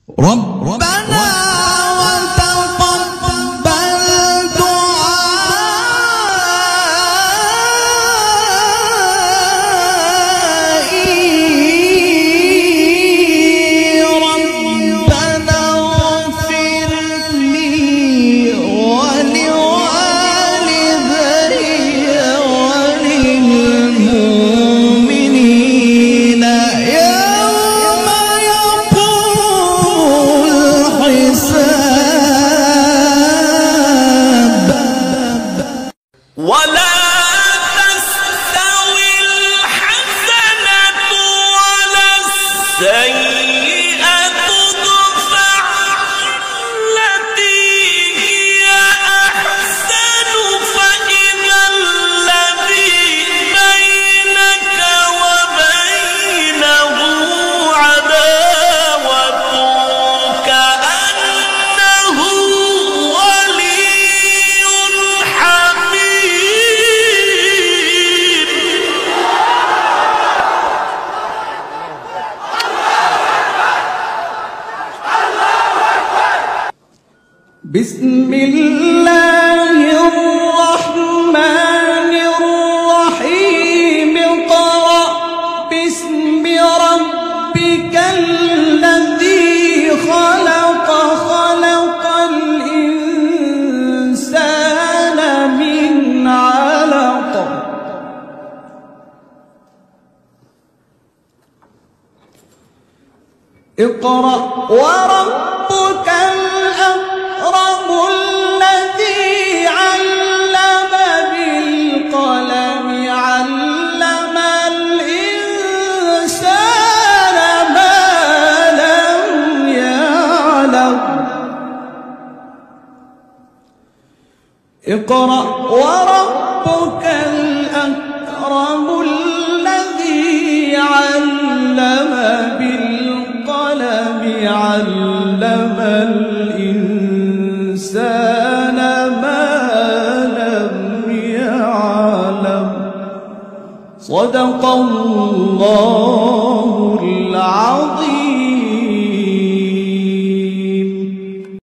ربنا وتقبل دعائي ربنا اغفر لي ولوالدي وللمؤمنين يوم يقوم الحساب. ولا تستوي الحسنة ولا السيئة ادفع التي هي أحسن فإذا الذي بينك وبينه عداوة كأنه ولي حميم. بسم الله الرحمن الرحيم. اقرأ باسم ربك الذي خلق خلق الإنسان من علق اقرأ وربك الأكرم الذي علم بالقلم علم الإنسان ما لم يعلم. اقرأ وربك الأكرم الذي علم بالقلم علم الإنسان ما لم يعلم. صدق الله العظيم.